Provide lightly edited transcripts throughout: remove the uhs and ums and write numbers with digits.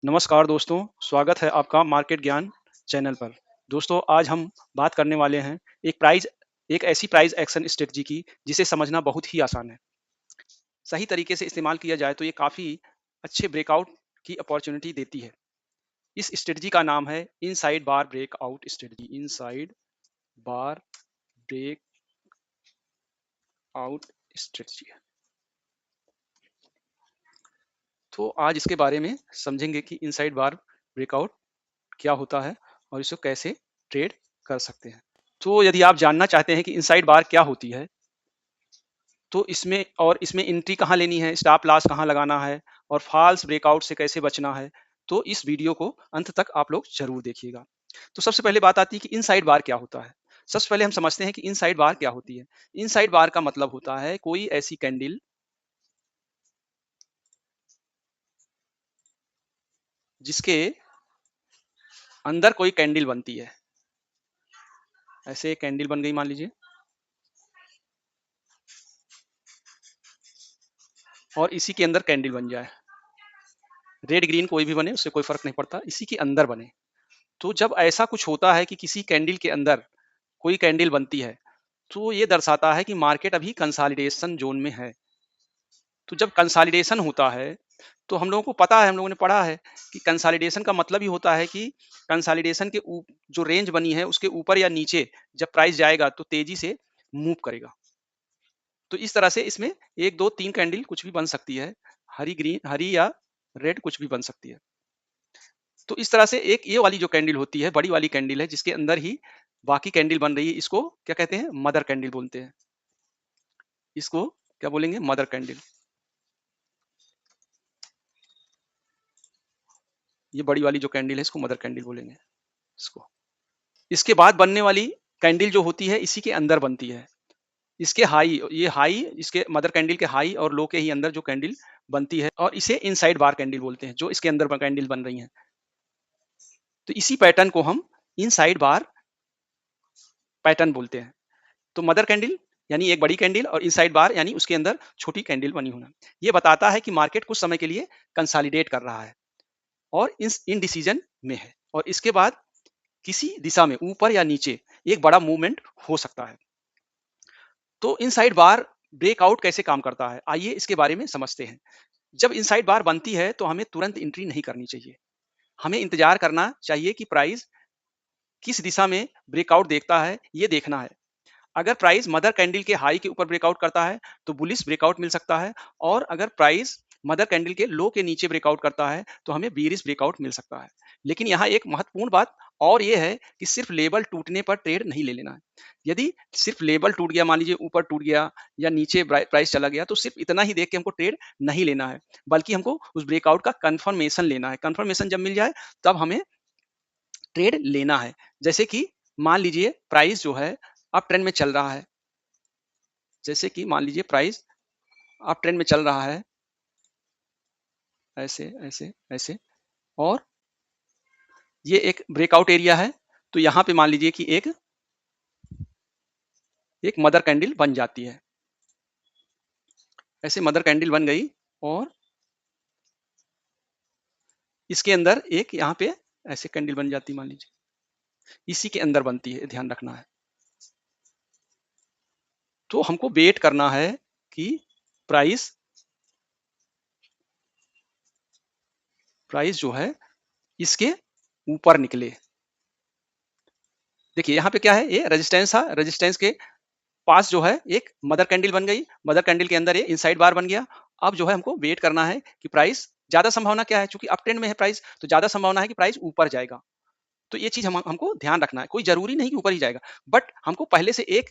नमस्कार दोस्तों, स्वागत है आपका मार्केट ज्ञान चैनल पर। दोस्तों, आज हम बात करने वाले हैं एक ऐसी प्राइस एक्शन स्ट्रेटजी की जिसे समझना बहुत ही आसान है। सही तरीके से इस्तेमाल किया जाए तो ये काफ़ी अच्छे ब्रेकआउट की अपॉर्चुनिटी देती है। इस स्ट्रेटजी का नाम है इनसाइड बार ब्रेकआउट स्ट्रेटजी। इनसाइड बार ब्रेकआउट स्ट्रेटजी। तो आज इसके बारे में समझेंगे कि इनसाइड बार ब्रेकआउट क्या होता है और इसे कैसे ट्रेड कर सकते हैं। तो यदि आप जानना चाहते हैं कि इनसाइड बार क्या होती है, तो इसमें एंट्री कहाँ लेनी है, स्टॉप लॉस कहाँ लगाना है और फॉल्स ब्रेकआउट से कैसे बचना है, तो इस वीडियो को अंत तक आप लोग जरूर देखिएगा। तो सबसे पहले बात आती है कि इनसाइड बार क्या होता है। सबसे पहले हम समझते हैं कि इनसाइड बार क्या होती है। इनसाइड बार का मतलब होता है कोई ऐसी कैंडल जिसके अंदर कोई कैंडल बनती है। ऐसे एक कैंडल बन गई मान लीजिए, और इसी के अंदर कैंडल बन जाए। रेड ग्रीन कोई भी बने, उससे कोई फर्क नहीं पड़ता, इसी के अंदर बने। तो जब ऐसा कुछ होता है कि किसी कैंडल के अंदर कोई कैंडल बनती है, तो ये दर्शाता है कि मार्केट अभी कंसोलिडेशन जोन में है। तो जब कंसोलिडेशन होता है, तो हम लोगों को पता है, हम लोगों ने पढ़ा है कि कंसोलिडेशन का मतलब ही होता है कि कंसोलिडेशन के जो रेंज बनी है उसके ऊपर या नीचे जब प्राइस जाएगा तो तेजी से मूव करेगा। तो इस तरह से इसमें एक दो तीन कैंडल कुछ भी बन सकती है, हरी ग्रीन हरी या रेड कुछ भी बन सकती है। तो इस तरह से एक ये वाली जो कैंडल होती है, बड़ी वाली कैंडल है जिसके अंदर ही बाकी कैंडल बन रही है, इसको क्या कहते हैं, मदर कैंडल बोलते हैं। इसको क्या बोलेंगे, मदर कैंडल। ये बड़ी वाली जो कैंडल है इसको मदर कैंडल बोलेंगे इसको। इसके बाद बनने वाली कैंडल जो होती है इसी के अंदर बनती है। इसके हाई, ये हाई, इसके मदर कैंडल के हाई और लो के ही अंदर जो कैंडल बनती है, और इसे इनसाइड बार कैंडल बोलते हैं, जो इसके अंदर कैंडल बन रही है। तो इसी पैटर्न को हम इनसाइड बार पैटर्न बोलते हैं। तो मदर कैंडल यानी एक बड़ी कैंडल और इनसाइड बार यानी उसके अंदर छोटी कैंडल बनी होना, ये बताता है कि मार्केट कुछ समय के लिए कंसोलिडेट कर रहा है और इस इनडिसीजन में है, और इसके बाद किसी दिशा में ऊपर या नीचे एक बड़ा मूवमेंट हो सकता है। तो इनसाइड बार ब्रेकआउट कैसे काम करता है, आइए इसके बारे में समझते हैं। जब इनसाइड बार बनती है तो हमें तुरंत एंट्री नहीं करनी चाहिए। हमें इंतजार करना चाहिए कि प्राइस किस दिशा में ब्रेकआउट देखता है, ये देखना है। अगर प्राइस मदर कैंडल के हाई के ऊपर ब्रेकआउट करता है तो बुलिश ब्रेकआउट मिल सकता है, और अगर प्राइस मदर कैंडल के लो के नीचे ब्रेकआउट करता है तो हमें बीरिश ब्रेकआउट मिल सकता है। लेकिन यहाँ एक महत्वपूर्ण बात और ये है कि सिर्फ लेवल टूटने पर ट्रेड नहीं ले लेना है। यदि सिर्फ लेवल टूट गया, मान लीजिए ऊपर टूट गया या नीचे प्राइस चला गया, तो सिर्फ इतना ही देख के हमको ट्रेड नहीं लेना है, बल्कि हमको उस ब्रेकआउट का कंफर्मेशन लेना है। कंफर्मेशन जब मिल जाए तब हमें ट्रेड लेना है। जैसे कि मान लीजिए प्राइस जो है अप ट्रेंड में चल रहा है, जैसे कि मान लीजिए प्राइस अप ट्रेंड में चल रहा है, ऐसे ऐसे ऐसे, और ये एक ब्रेकआउट एरिया है। तो यहाँ पे मान लीजिए कि एक मदर कैंडल बन जाती है। ऐसे मदर कैंडल बन गई, और इसके अंदर एक यहाँ पे ऐसे कैंडल बन जाती, मान लीजिए इसी के अंदर बनती है, ध्यान रखना है। तो हमको वेट करना है कि प्राइस प्राइस जो है इसके ऊपर निकले। देखिए यहाँ पे क्या है, ये रेजिस्टेंस है, रेजिस्टेंस के पास जो है एक मदर कैंडल बन गई, मदर कैंडल के अंदर ये इनसाइड बार बन गया। अब जो है हमको वेट करना है कि प्राइस, ज्यादा संभावना क्या है, क्योंकि अप ट्रेंड में है प्राइस, तो ज्यादा संभावना है कि प्राइस ऊपर जाएगा। तो ये चीज हमको ध्यान रखना है। कोई जरूरी नहीं कि ऊपर ही जाएगा, बट हमको पहले से एक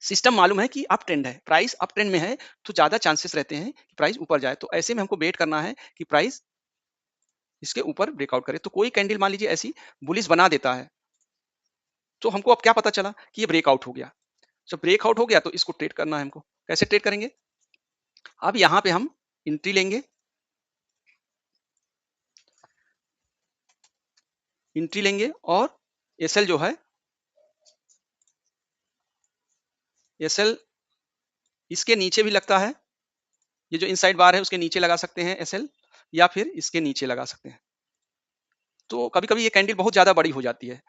सिस्टम मालूम है कि अप ट्रेंड है, प्राइस अप ट्रेंड में है, तो ज्यादा चांसेस रहते हैं कि प्राइस ऊपर जाए। तो ऐसे में हमको वेट करना है कि प्राइस इसके ऊपर ब्रेकआउट करे। तो कोई कैंडल मान लीजिए ऐसी बुलिश बना देता है, तो हमको अब क्या पता चला कि ये ब्रेकआउट हो गया। जब ब्रेकआउट हो गया तो इसको ट्रेड करना है हमको। कैसे ट्रेड करेंगे, अब यहाँ पे हम एंट्री लेंगे, एंट्री लेंगे, और एसएल जो है, एसएल इसके नीचे भी लगता है। ये जो इनसाइड बार है उसके नीचे लगा सकते हैं एसएल। या फिर इसके नीचे लगा सकते हैं। तो कभी-कभी ये कैंडल बहुत ज़्यादा बड़ी हो जाती है।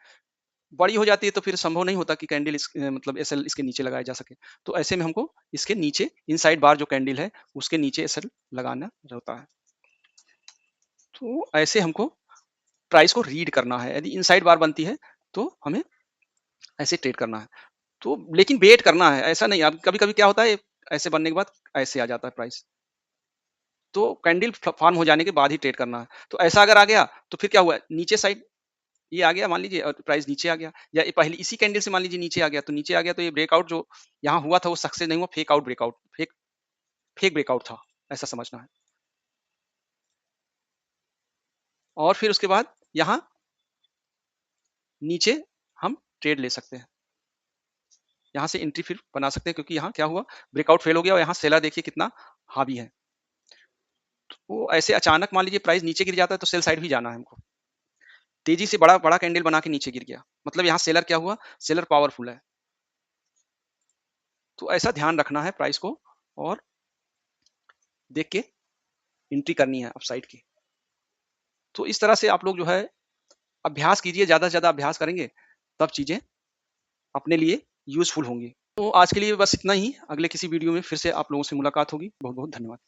बड़ी हो जाती है तो फिर संभव नहीं होता कि कैंडल मतलब एसएल इसके नीचे लगाया जा सके। तो ऐसे में हमको इसके नीचे इनसाइड बार जो कैंडल है, उसके नीचे एसएल लगाना होता है। तो ऐसे हमको प्राइस को रीड करना है। यदि इनसाइड बार बनती है, तो हमें ऐसे ट्रेड करना है। तो लेकिन वेट करना है, ऐसा नहीं। अब कभी-कभी क्या होता है, ऐसे बनने के बाद ऐसे आ जाता है प्राइस। तो कैंडल फॉर्म हो जाने के बाद ही ट्रेड करना है। तो ऐसा अगर आ गया, तो फिर क्या हुआ, नीचे साइड ये आ गया मान लीजिए और प्राइस नीचे आ गया, या ये पहले इसी कैंडल से मान लीजिए नीचे आ गया, तो नीचे आ गया तो ये ब्रेकआउट जो यहाँ हुआ था वो सक्सेस नहीं हुआ, fake out breakout, fake fake breakout था, ऐसा समझना है। और फिर उसके बाद यहाँ नीचे हम ट्रेड ले सकते हैं। यहाँ से एंट्री फिर बना सकते हैं, क्योंकि यहाँ क्या हुआ, ब्रेकआउट फेल हो गया और यहाँ सेलर देखिए कितना हावी है। तो ऐसे अचानक मान लीजिए प्राइस नीचे गिर जाता है तो सेल साइड भी जाना है हमको। तेजी से बड़ा बड़ा कैंडल बना के नीचे गिर गया, मतलब यहाँ सेलर क्या हुआ, सेलर पावरफुल है। तो ऐसा ध्यान रखना है प्राइस को, और देख के एंट्री करनी है अपसाइड की। तो इस तरह से आप लोग जो है अभ्यास कीजिए, ज़्यादा से ज़्यादा अभ्यास करेंगे तब चीज़ें अपने लिए यूज़फुल होंगी। तो आज के लिए बस इतना ही, अगले किसी वीडियो में फिर से आप लोगों से मुलाकात होगी। बहुत-बहुत धन्यवाद।